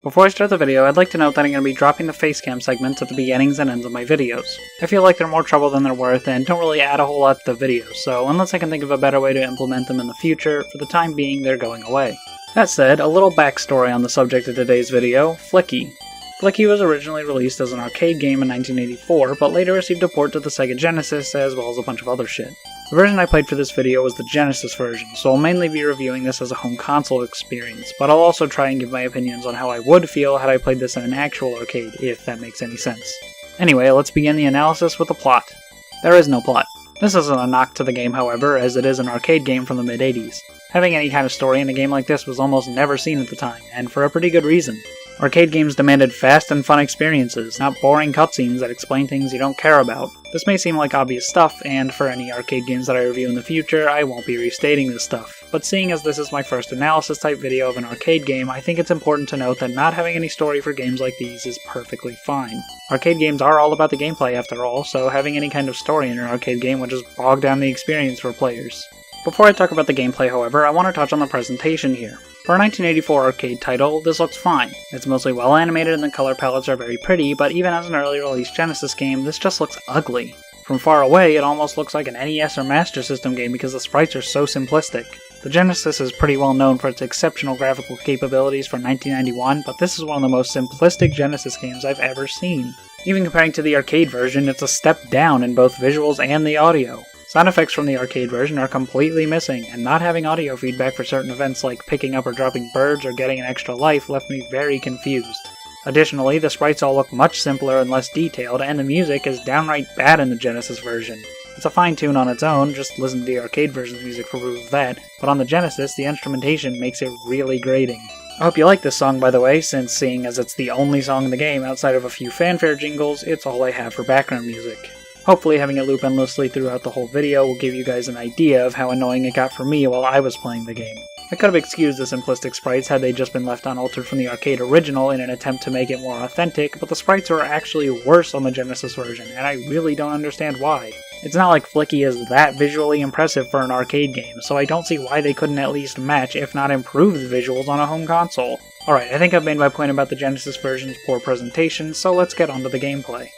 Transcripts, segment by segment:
Before I start the video, I'd like to note that I'm going to be dropping the facecam segments at the beginnings and ends of my videos. I feel like they're more trouble than they're worth and don't really add a whole lot to the videos, so unless I can think of a better way to implement them in the future, for the time being they're going away. That said, a little backstory on the subject of today's video, Flicky. Flicky was originally released as an arcade game in 1984, but later received a port to the Sega Genesis as well as a bunch of other shit. The version I played for this video was the Genesis version, so I'll mainly be reviewing this as a home console experience, but I'll also try and give my opinions on how I would feel had I played this in an actual arcade, if that makes any sense. Anyway, let's begin the analysis with the plot. There is no plot. This isn't a knock to the game, however, as it is an arcade game from the mid-80s. Having any kind of story in a game like this was almost never seen at the time, and for a pretty good reason. Arcade games demanded fast and fun experiences, not boring cutscenes that explain things you don't care about. This may seem like obvious stuff, and for any arcade games that I review in the future, I won't be restating this stuff. But seeing as this is my first analysis type video of an arcade game, I think it's important to note that not having any story for games like these is perfectly fine. Arcade games are all about the gameplay after all, so having any kind of story in an arcade game would just bog down the experience for players. Before I talk about the gameplay, however, I want to touch on the presentation here. For a 1984 arcade title, this looks fine. It's mostly well animated and the color palettes are very pretty, but even as an early release Genesis game, this just looks ugly. From far away, it almost looks like an NES or Master System game because the sprites are so simplistic. The Genesis is pretty well known for its exceptional graphical capabilities for 1991, but this is one of the most simplistic Genesis games I've ever seen. Even comparing to the arcade version, it's a step down in both visuals and the audio. Sound effects from the arcade version are completely missing, and not having audio feedback for certain events like picking up or dropping birds or getting an extra life left me very confused. Additionally, the sprites all look much simpler and less detailed, and the music is downright bad in the Genesis version. It's a fine tune on its own, just listen to the arcade version's music for proof of that, but on the Genesis, the instrumentation makes it really grating. I hope you like this song, by the way, since seeing as it's the only song in the game outside of a few fanfare jingles, it's all I have for background music. Hopefully having it loop endlessly throughout the whole video will give you guys an idea of how annoying it got for me while I was playing the game. I could have excused the simplistic sprites had they just been left unaltered from the arcade original in an attempt to make it more authentic, but the sprites are actually worse on the Genesis version, and I really don't understand why. It's not like Flicky is that visually impressive for an arcade game, so I don't see why they couldn't at least match, if not improve, the visuals on a home console. Alright, I think I've made my point about the Genesis version's poor presentation, so let's get on to the gameplay.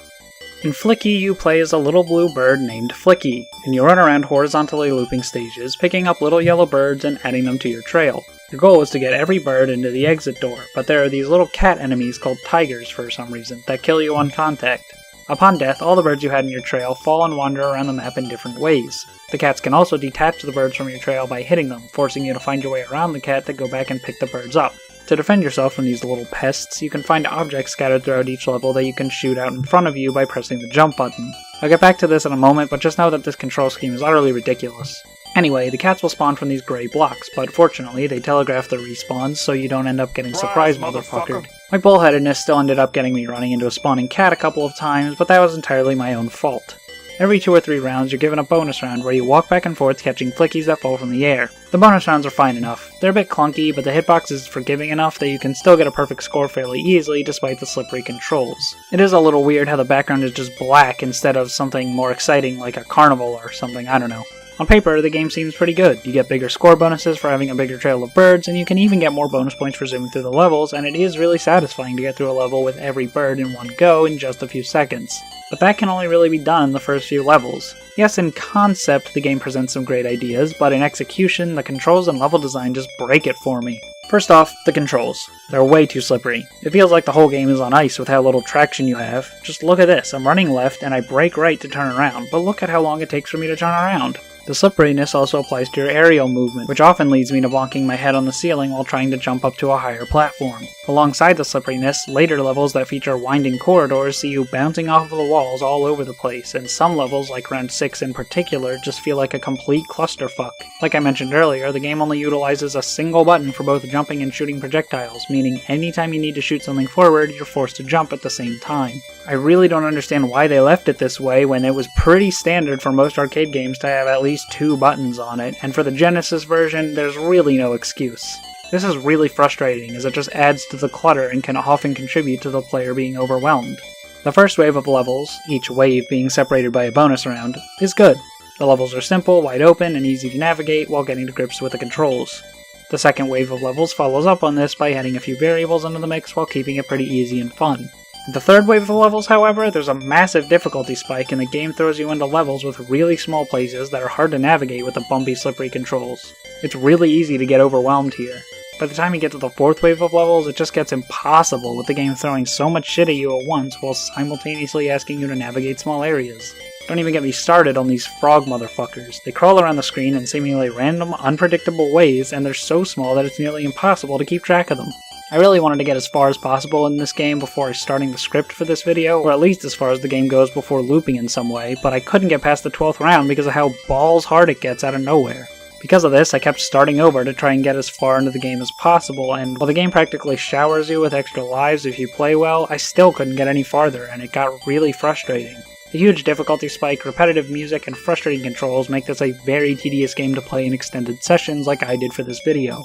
In Flicky, you play as a little blue bird named Flicky, and you run around horizontally looping stages, picking up little yellow birds and adding them to your trail. Your goal is to get every bird into the exit door, but there are these little cat enemies called tigers for some reason that kill you on contact. Upon death, all the birds you had in your trail fall and wander around the map in different ways. The cats can also detach the birds from your trail by hitting them, forcing you to find your way around the cat to go back and pick the birds up. To defend yourself from these little pests, you can find objects scattered throughout each level that you can shoot out in front of you by pressing the jump button. I'll get back to this in a moment, but just know that this control scheme is utterly ridiculous. Anyway, the cats will spawn from these gray blocks, but fortunately they telegraph their respawns so you don't end up getting surprised motherfuckered. My bullheadedness still ended up getting me running into a spawning cat a couple of times, but that was entirely my own fault. Every 2 or 3 rounds, you're given a bonus round where you walk back and forth catching flickies that fall from the air. The bonus rounds are fine enough. They're a bit clunky, but the hitbox is forgiving enough that you can still get a perfect score fairly easily despite the slippery controls. It is a little weird how the background is just black instead of something more exciting like a carnival or something, I don't know. On paper, the game seems pretty good. You get bigger score bonuses for having a bigger trail of birds, and you can even get more bonus points for zooming through the levels, and it is really satisfying to get through a level with every bird in one go in just a few seconds. But that can only really be done in the first few levels. Yes, in concept, the game presents some great ideas, but in execution, the controls and level design just break it for me. First off, the controls. They're way too slippery. It feels like the whole game is on ice with how little traction you have. Just look at this, I'm running left and I brake right to turn around, but look at how long it takes for me to turn around. The slipperiness also applies to your aerial movement, which often leads me to bonking my head on the ceiling while trying to jump up to a higher platform. Alongside the slipperiness, later levels that feature winding corridors see you bouncing off of the walls all over the place, and some levels, like round 6 in particular, just feel like a complete clusterfuck. Like I mentioned earlier, the game only utilizes a single button for both jumping and shooting projectiles, meaning anytime you need to shoot something forward, you're forced to jump at the same time. I really don't understand why they left it this way when it was pretty standard for most arcade games to have at least 2 buttons on it, and for the Genesis version, there's really no excuse. This is really frustrating as it just adds to the clutter and can often contribute to the player being overwhelmed. The first wave of levels, each wave being separated by a bonus round, is good. The levels are simple, wide open, and easy to navigate while getting to grips with the controls. The second wave of levels follows up on this by adding a few variables into the mix while keeping it pretty easy and fun. The third wave of levels, however, there's a massive difficulty spike and the game throws you into levels with really small places that are hard to navigate with the bumpy, slippery controls. It's really easy to get overwhelmed here. By the time you get to the fourth wave of levels, it just gets impossible with the game throwing so much shit at you at once while simultaneously asking you to navigate small areas. Don't even get me started on these frog motherfuckers. They crawl around the screen in seemingly random, unpredictable ways, and they're so small that it's nearly impossible to keep track of them. I really wanted to get as far as possible in this game before starting the script for this video, or at least as far as the game goes before looping in some way, but I couldn't get past the 12th round because of how balls hard it gets out of nowhere. Because of this, I kept starting over to try and get as far into the game as possible, and while the game practically showers you with extra lives if you play well, I still couldn't get any farther, and it got really frustrating. The huge difficulty spike, repetitive music, and frustrating controls make this a very tedious game to play in extended sessions like I did for this video.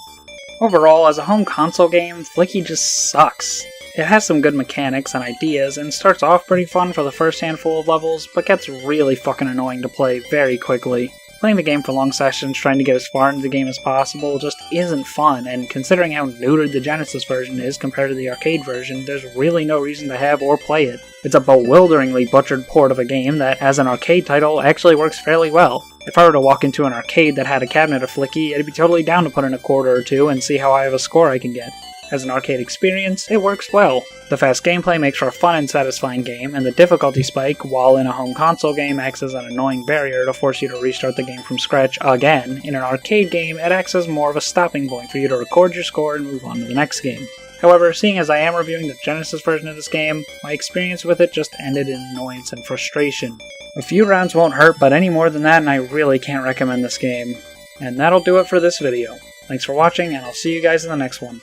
Overall, as a home console game, Flicky just sucks. It has some good mechanics and ideas, and starts off pretty fun for the first handful of levels, but gets really fucking annoying to play very quickly. Playing the game for long sessions trying to get as far into the game as possible just isn't fun, and considering how neutered the Genesis version is compared to the arcade version, there's really no reason to have or play it. It's a bewilderingly butchered port of a game that, as an arcade title, actually works fairly well. If I were to walk into an arcade that had a cabinet of Flicky, I'd be totally down to put in a quarter or two and see how high of a score I can get. As an arcade experience, it works well. The fast gameplay makes for a fun and satisfying game, and the difficulty spike, while in a home console game, acts as an annoying barrier to force you to restart the game from scratch again. In an arcade game, it acts as more of a stopping point for you to record your score and move on to the next game. However, seeing as I am reviewing the Genesis version of this game, my experience with it just ended in annoyance and frustration. A few rounds won't hurt, but any more than that and I really can't recommend this game. And that'll do it for this video. Thanks for watching, and I'll see you guys in the next one.